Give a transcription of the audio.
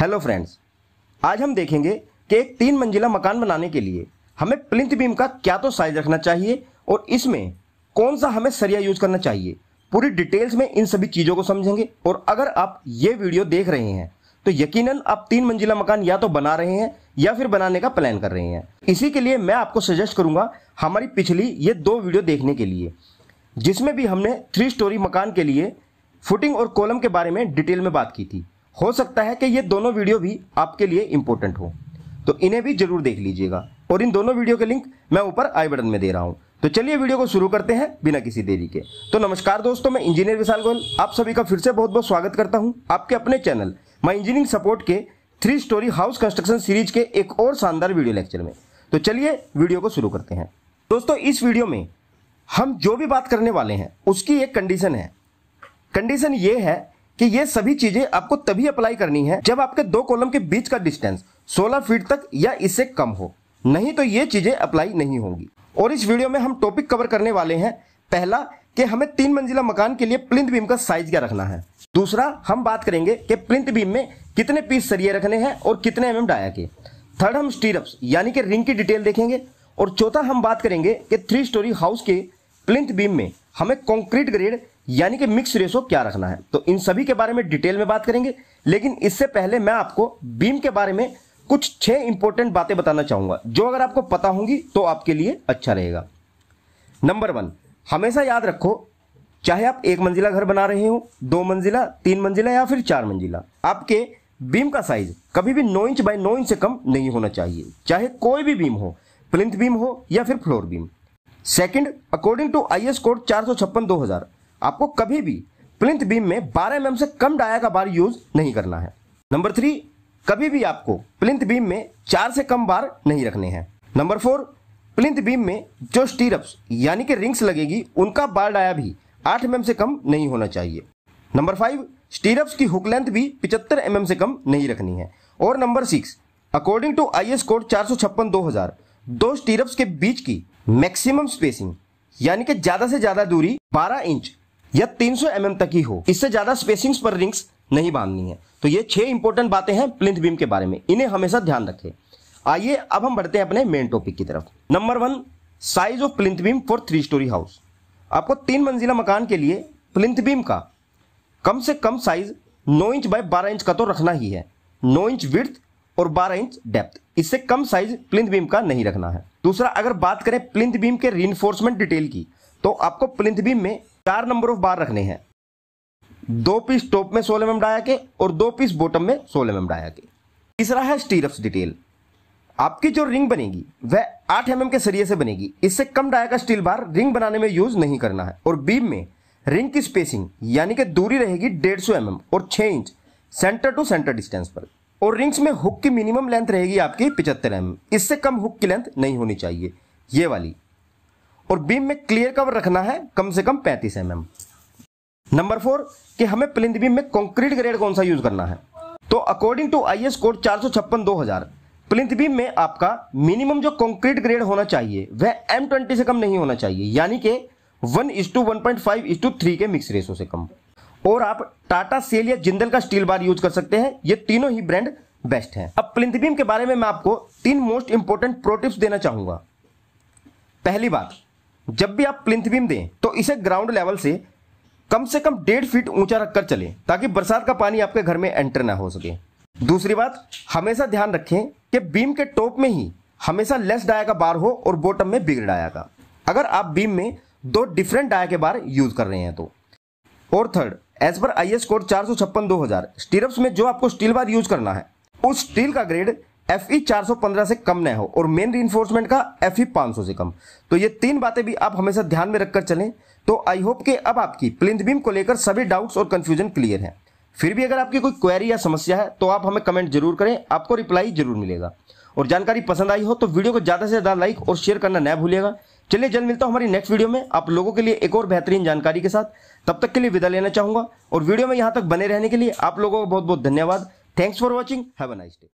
Hello friends, आज हम देखेंगे कि एक 3 मंजिला मकान बनाने के लिए हमें प्लिंथ बीम का क्या तो साइज रखना चाहिए और इसमें कौन सा हमें सरिया यूज करना चाहिए। पूरी डिटेल्स में इन सभी चीज़ों को समझेंगे। और अगर आप ये वीडियो देख रहे हैं तो यकीनन आप 3 मंजिला मकान या तो बना रहे हैं या फिर बनाने का प्लान कर रहे हैं। इसी के लिए मैं आपको सजेस्ट करूंगा हमारी पिछली ये 2 वीडियो देखने के लिए, जिसमें भी हमने 3 स्टोरी मकान के लिए फुटिंग और कॉलम के बारे में डिटेल में बात की थी। हो सकता है कि ये दोनों वीडियो भी आपके लिए इंपॉर्टेंट हो, तो इन्हें भी जरूर देख लीजिएगा। और इन दोनों वीडियो के लिंक मैं ऊपर आई बटन में दे रहा हूं। तो चलिए वीडियो को शुरू करते हैं बिना किसी देरी के। तो नमस्कार दोस्तों, मैं इंजीनियर विशाल गोयल आप सभी का फिर से बहुत बहुत स्वागत करता हूं आपके अपने चैनल माय इंजीनियरिंग सपोर्ट के 3 स्टोरी हाउस कंस्ट्रक्शन सीरीज के एक और शानदार वीडियो लेक्चर में। तो चलिए वीडियो को शुरू करते हैं। दोस्तों, इस वीडियो में हम जो भी बात करने वाले हैं उसकी एक कंडीशन है। कंडीशन ये है कि ये सभी चीजें आपको तभी अप्लाई करनी है जब आपके 2 कॉलम के बीच का डिस्टेंस 16 फीट तक या इससे कम हो, नहीं तो ये चीजें अप्लाई नहीं होंगी। और इस वीडियो में हम टॉपिक कवर करने वाले हैं, पहला कि हमें 3 मंजिला मकान के लिए प्लिंथ बीम का साइज क्या रखना है। दूसरा, हम बात करेंगे कि प्लिंथ बीम में कितने पीस सरिये रखने हैं और कितने एमएम डाया के। थर्ड, हम स्टीरअप्स यानी कि रिंग की डिटेल देखेंगे। और चौथा, हम बात करेंगे कि 3 स्टोरी हाउस के प्लिंथ बीम में हमें कंक्रीट ग्रेड यानी कि मिक्स रेशो क्या रखना है। तो इन सभी के बारे में डिटेल में बात करेंगे, लेकिन इससे पहले मैं आपको बीम के बारे में कुछ 6 इंपॉर्टेंट बातें बताना चाहूंगा, जो अगर आपको पता होंगी तो आपके लिए अच्छा रहेगा। नंबर 1, हमेशा याद रखो, चाहे आप 1 मंजिला घर बना रहे हो, 2 मंजिला, 3 मंजिला या फिर 4 मंजिला, आपके बीम का साइज कभी भी 9 इंच बाय 9 इंच से कम नहीं होना चाहिए, चाहे कोई भी बीम हो, प्लिंथ बीम हो या फिर floor beam. Second, according to IS code 456/2000 आपको कभी भी प्लिंथ बीम में 12 mm से कम डाया का बार यूज नहीं करना है। नंबर 3, कभी भी आपको प्लिंथ बीम में 4 से कम बार नहीं रखने हैं। नंबर 4, प्लिंथ बीम में जो स्टीरअप्स यानी कि रिंग्स लगेगी उनका बार डाया भी 8 mm से कम नहीं होना चाहिए। नंबर 5, स्टीरअप्स की हुक लेंथ भी 75 mm से कम नहीं रखनी है। और number 6, according to IS code 456/2000 2 stirrups के बीच की मैक्सिमम स्पेसिंग यानी कि ज्यादा से ज्यादा दूरी 12 इंच या 300 mm तक ही हो, इससे ज्यादा स्पेसिंग्स पर रिंग्स नहीं बांधनी है। तो ये 6 इंपॉर्टेंट बातें हैं प्लिंथ बीम के बारे में, इन्हें हमेशा ध्यान रखें। आइए अब हम बढ़ते हैं अपने मेन टॉपिक की तरफ। Number 1, size of plinth beam for 3 story house. आपको 3 मंजिला मकान के लिए प्लिंथ बीम का कम से कम साइज 9 इंच बाय 12 इंच का तो रखना ही है। 9 इंच विड्थ और 12 इंच डेप्थ, इससे कम साइज प्लिंथ बीम का नहीं रखना है। दूसरा, अगर बात करें प्लिंथ बीम के रीइंफोर्समेंट डिटेल की, तो आपको प्लिंथ बीम में 4 नंबर ऑफ बार रखने हैं। 2 पीस टॉप में 16 mm डाया के और 2 पीस बॉटम में 16 mm डाया के। तीसरा है स्टीरअप्स डिटेल। आपकी जो रिंग बनेगी वह 8 mm के सरिये से बनेगी, इससे कम डाया का स्टील बार रिंग बनाने में यूज नहीं करना है। और बीम में रिंग की स्पेसिंग यानी कि दूरी रहेगी 150 mm और 6 inch centre to centre distance पर। और रिंग्स में हुक की मिनिमम लेंथ रहेगी आपकी 75 mm, इससे कम हुक की लेंथ नहीं होनी चाहिए, ये वाली। और बीम में क्लियर कवर रखना है कम से कम 35 mm। नंबर 4, कि हमें प्लिंथ बीम में कंक्रीट ग्रेड कौन सा यूज करना है। तो according to IS code 456/2000 plinth beam में आपका मिनिमम जो कंक्रीट ग्रेड होना चाहिए वह M20 से कम नहीं होना चाहिए, यानी कि 1:1.5:3 के मिक्स रेशो से कम। और आप टाटा, सेल या जिंदल का स्टील बार यूज कर सकते हैं, ये तीनों ही ब्रांड बेस्ट हैं। अब प्लिंथ बीम के बारे में मैं आपको 3 मोस्ट इंपॉर्टेंट प्रो टिप्स देना चाहूंगा। पहली बात, जब भी आप प्लिंथ बीम दें तो इसे ग्राउंड लेवल से कम 1.5 फीट ऊंचा रखकर चलें, ताकि बरसात का पानी आपके घर में एंटर ना हो सके। दूसरी बात, हमेशा ध्यान रखें कि बीम के टॉप में ही हमेशा लेस डाया का बार हो और बॉटम में बिग डाया का, अगर आप बीम में 2 डिफरेंट डाया के बार यूज कर रहे हैं तो। और थर्ड, एज पर IS कोड 456/2000 स्टीरअप्स में जो आपको स्टील बार यूज करना है उस स्टील का ग्रेड FE 415 से कम न हो और मेन रीइंफोर्समेंट का FE 500 से कम। तो ये 3 बातें भी आप हमेशा ध्यान में रखकर चलें। तो आई होप कि अब आपकी प्लिंथ बीम को लेकर सभी डाउट्स और कंफ्यूजन क्लियर है। फिर भी अगर आपकी कोई क्वेरी या समस्या है तो आप हमें कमेंट जरूर करें, आपको रिप्लाई जरूर मिलेगा। और जानकारी पसंद आई हो तो वीडियो को ज्यादा से ज्यादा लाइक और शेयर करना न भूलिएगा। चलिए जल्द मिलता हूं हमारी नेक्स्ट वीडियो में आप लोगों के लिए एक और बेहतरीन जानकारी के साथ। तब तक के लिए विदा लेना चाहूंगा और वीडियो में यहां तक बने रहने के लिए आप लोगों को बहुत बहुत धन्यवाद। Thanks for watching, have a nice day.